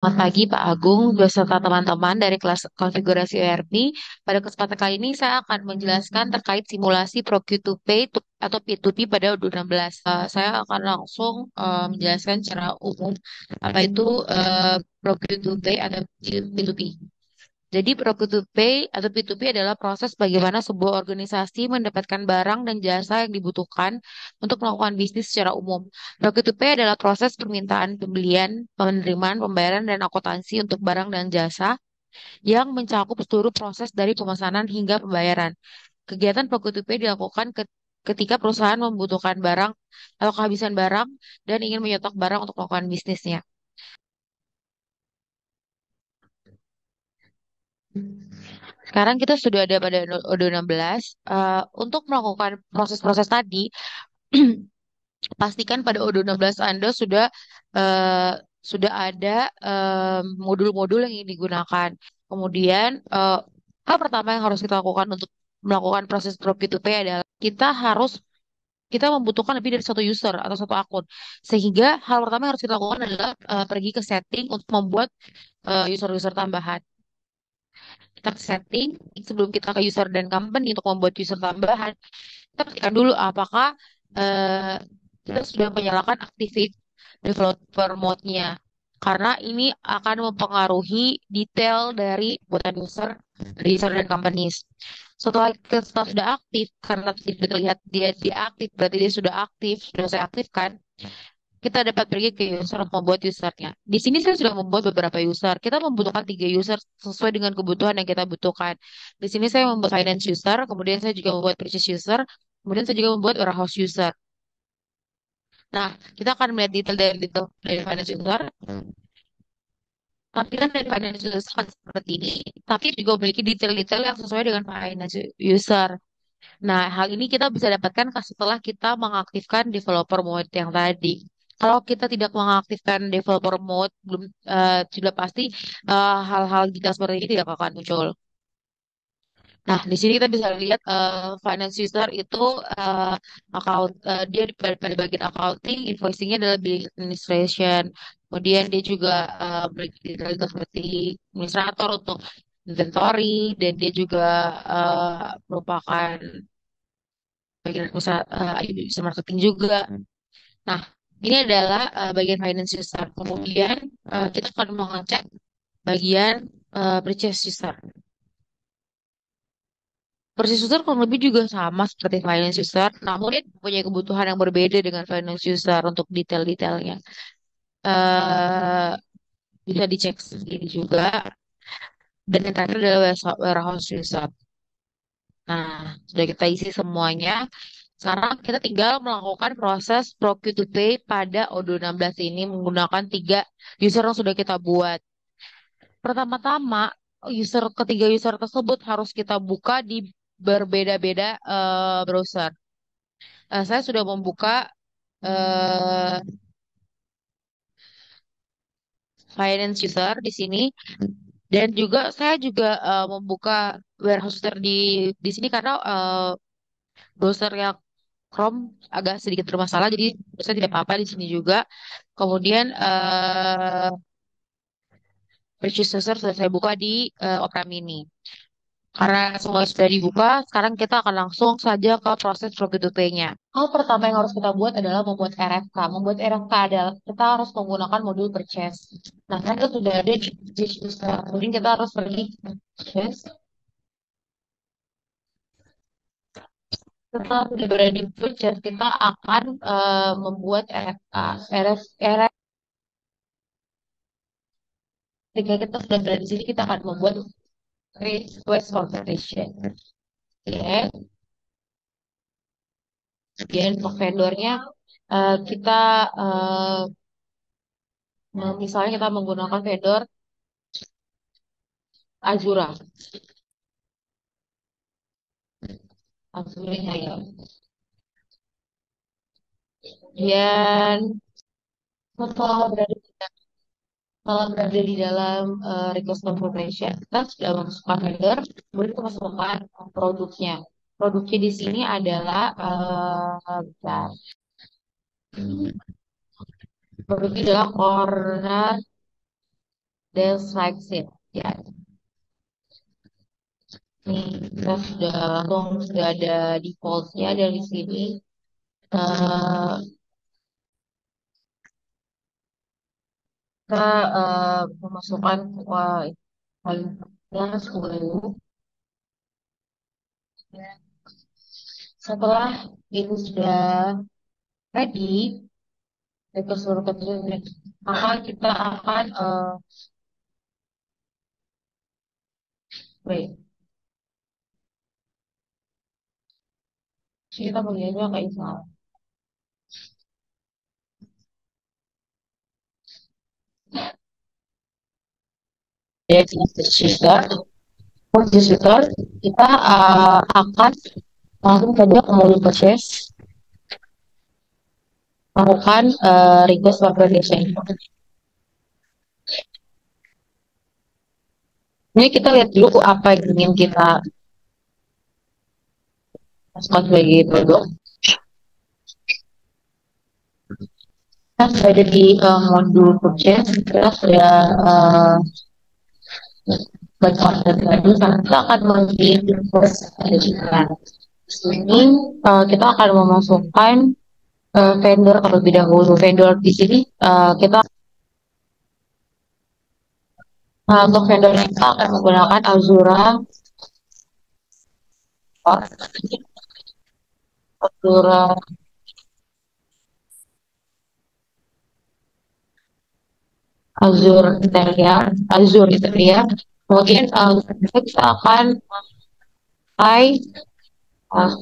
Selamat pagi Pak Agung beserta teman-teman dari kelas konfigurasi ERP. Pada kesempatan kali ini saya akan menjelaskan terkait simulasi Procure-to-Pay atau P2P pada U16. Saya akan langsung menjelaskan secara umum apa itu Procure-to-Pay atau P2P. Jadi Procure to Pay atau P2P adalah proses bagaimana sebuah organisasi mendapatkan barang dan jasa yang dibutuhkan untuk melakukan bisnis secara umum. Procure to Pay adalah proses permintaan pembelian, penerimaan, pembayaran, dan akuntansi untuk barang dan jasa yang mencakup seluruh proses dari pemesanan hingga pembayaran. Kegiatan Procure to Pay dilakukan ketika perusahaan membutuhkan barang atau kehabisan barang dan ingin menyetok barang untuk melakukan bisnisnya. Sekarang kita sudah ada pada ODO 16. Untuk melakukan proses-proses tadi, pastikan pada ODO 16 Anda eh, sudah ada modul-modul yang ingin digunakan. Kemudian, hal pertama yang harus kita lakukan untuk melakukan proses P2P adalah kita membutuhkan lebih dari satu user atau satu akun. Sehingga hal pertama yang harus kita lakukan adalah pergi ke setting untuk membuat user-user tambahan. Kita ke setting sebelum kita ke user dan company untuk membuat user tambahan. Kita pastikan dulu apakah eh, kita sudah menyalakan activate developer mode-nya. Karena ini akan mempengaruhi detail dari buatan user dan companies. Setelah sudah aktif, karena tidak terlihat dia aktif, berarti dia sudah aktif, sudah saya aktifkan, kita dapat pergi ke user untuk membuat usernya. Di sini saya sudah membuat beberapa user. Kita membutuhkan 3 user sesuai dengan kebutuhan yang kita butuhkan. Di sini saya membuat finance user, kemudian saya juga membuat purchase user, kemudian saya juga membuat warehouse user. Nah, kita akan melihat detail dari finance user. Tampilan dari finance user akan seperti ini, tapi juga memiliki detail-detail yang sesuai dengan finance user. Nah, hal ini kita bisa dapatkan setelah kita mengaktifkan developer mode yang tadi. Kalau kita tidak mengaktifkan developer mode, belum sudah pasti hal-hal detail seperti ini tidak akan muncul. Nah, di sini kita bisa lihat finance user itu dia pada bagian accounting, invoicingnya adalah bill administration. Kemudian dia juga detail seperti administrator untuk inventory dan dia juga merupakan bagian usaha user marketing juga. Nah, ini adalah bagian finance user. Kemudian kita akan mengecek bagian purchase user. Purchase user kurang lebih juga sama seperti finance user, namun dia punya kebutuhan yang berbeda dengan finance user untuk detail-detailnya. eh Bisa dicek sendiri juga. Dan yang terakhir adalah warehouse user. Nah, sudah kita isi semuanya. Sekarang kita tinggal melakukan proses procure to pay pada ODO 16 ini menggunakan 3 user yang sudah kita buat. Pertama-tama, ketiga user tersebut harus kita buka di berbeda-beda browser. Saya sudah membuka eh, finance user di sini dan juga saya juga membuka warehouse user di sini karena browser yang Chrome agak sedikit bermasalah, jadi saya tidak apa-apa di sini juga. Kemudian purchase user sudah saya buka di Opera Mini. Karena semua sudah dibuka, sekarang kita akan langsung saja ke proses procure to pay-nya. Hal pertama yang harus kita buat adalah membuat RFK. Membuat RFK adalah kita harus menggunakan modul purchase. Nah, kan itu sudah ada di purchase user. Kemudian kita harus pergi ke purchase. Setelah sudah berada di purchase, kita akan membuat RFK. RF, ketika kita sudah berada di sini, kita akan membuat request confirmation. Oke. Kemudian untuk vendornya, kita misalnya kita menggunakan vendor Azura. Azura ya. Dan setelah berada kalau berada di dalam request confirmation, kita sudah memasukkan vendor, kemudian kita masukkan produknya. Produknya di sini adalah bentar. Produknya adalah corner There's like it. Ya, ini kita sudah langsung sudah ada defaultnya dari sini. Eh, kita memasukkan kualitasnya 10. Setelah itu sudah ready, ke seluruh konsumen, maka kita akan wait, kita bagiannya kayak Islam. Jadi distributor, distributor, kita akan langsung saja ke modul purchase, lakukan request for validation. Ini kita lihat dulu apa yang ingin kita masukkan sebagai produk. Kita sudah ada di modul purchase, kita sudah baca order tadi, kita akan mengirim request validation. Di sini kita akan memasukkan vendor terlebih dahulu. Vendor di sini kita untuk vendor kita akan menggunakan Azura, Azure Interior. Kemudian kita akan mulai uh,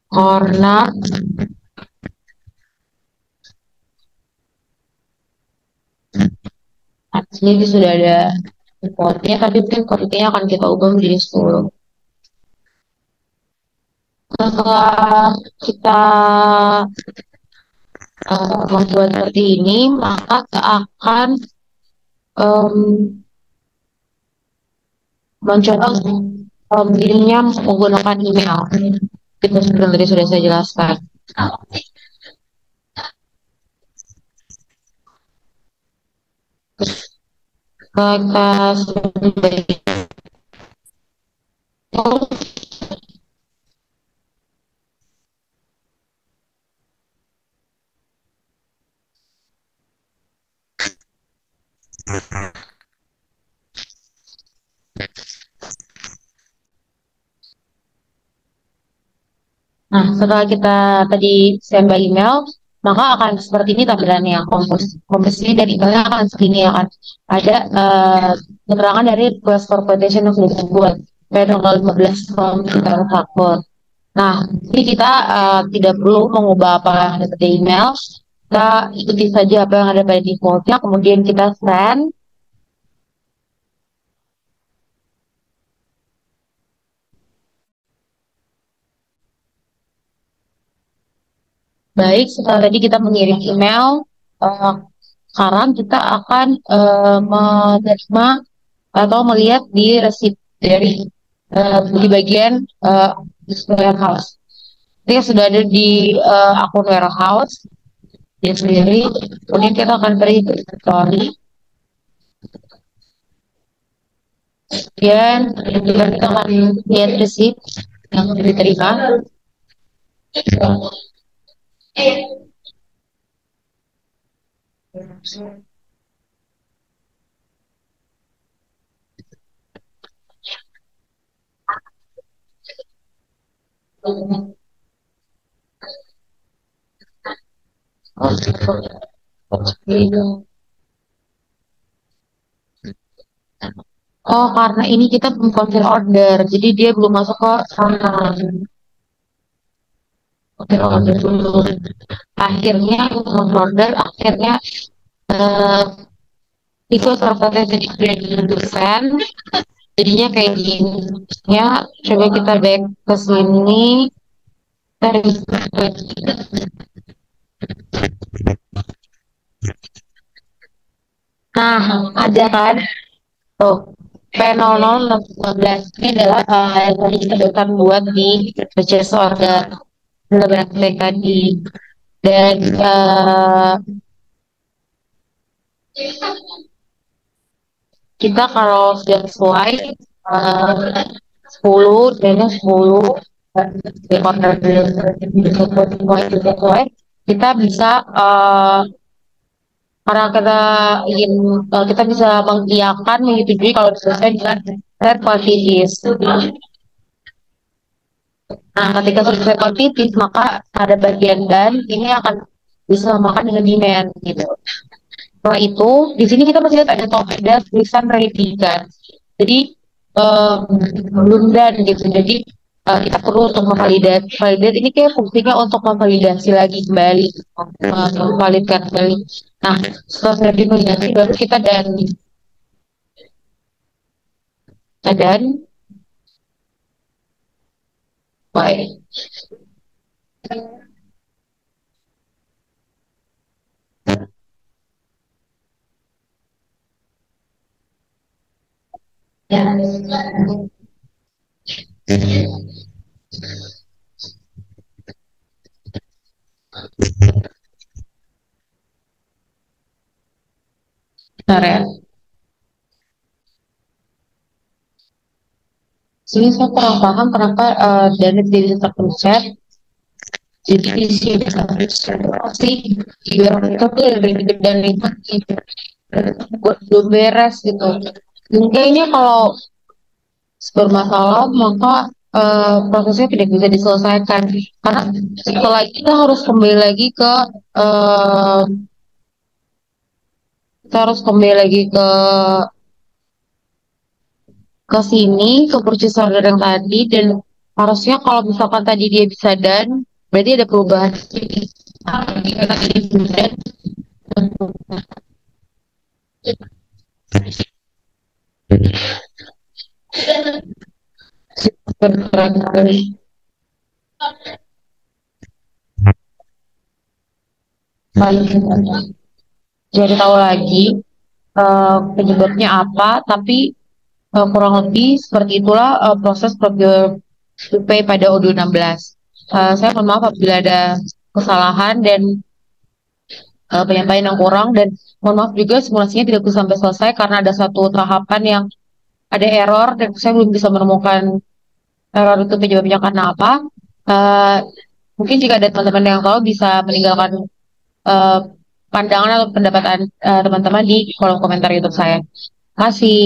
karena sini sudah ada importnya, tapi mungkin kodenya akan kita ubah menjadi 10. Setelah kita membuat seperti ini, maka kita akan mencoba dirinya menggunakan email. Itu sebenarnya sudah saya jelaskan. Kita sudah Nah, setelah kita tadi send by email, maka akan seperti ini tampilannya. Komposisi dari emailnya akan segini, akan ada keterangan dari request for quotation yang sudah dibuat pada tanggal 15 November faktur. Nah, ini kita tidak perlu mengubah apa yang ada pada email. Kita ikuti saja apa yang ada pada defaultnya, kemudian kita send. Baik, setelah tadi kita mengirim email, eh, sekarang kita akan menerima atau melihat di receipt dari di bagian display warehouse. Ketika sudah ada di akun warehouse dia sendiri, kemudian kita akan beri story dan kita akan lihat receipt yang diterima. Oh, karena ini kita belum confirm order, jadi dia belum masuk ke sana. Confirm order dulu. Akhirnya confirm order, akhirnya eh, itu servernya jadi 20%. Jadinya kayak gini. Ya, coba kita back ke sini. Dari Nah, ada kan? Tuh, P0016 ini adalah yang tadi kita akan buat di purchase order. Sudah berarti tadi. Dan kita kalau sudah sesuai eh, 10 dan 10 rekor dari sesuai, kita bisa karena kita ingin kita bisa mengiyakan menyetujui kalau selesai dengan third party is. Nah, ketika selesai partitis, maka ada bagian dan ini akan disamakan dengan demand gitu. Setelah itu, di sini kita masih lihat ada tulisan ready kan. Jadi eh, belum dan gitu. Jadi kita perlu untuk memvalidasi. Validate ini kayak fungsinya untuk memvalidasi lagi kembali, memvalidkan kembali. Nah, setelah validasi baru kita dan baik. Ya, benar ya. Sini saya kurang paham kenapa dana jadi tetap riset. Jadi di sini pasti biar mereka tuh lebih gede dan ribet gitu. Buat belum beres gitu. Mungkin ini kalau bermasalah maka prosesnya tidak bisa diselesaikan karena setelah kita harus kembali lagi eh, ke sini ke purchase order yang tadi dan harusnya kalau misalkan tadi dia bisa dan berarti ada perubahan. Jika tadi bisa dan jadi tahu lagi penyebabnya apa, tapi kurang lebih seperti itulah proses procure to pay pada Odul 16. Saya mohon maaf apabila ada kesalahan dan penyampaian yang kurang dan mohon maaf juga simulasinya tidak bisa sampai selesai karena ada satu tahapan yang ada error dan saya belum bisa menemukan error itu penyebabnya karena apa. Eh, Mungkin jika ada teman-teman yang tahu bisa meninggalkan eh, pandangan atau pendapatan teman-teman di kolom komentar YouTube saya. Terima kasih.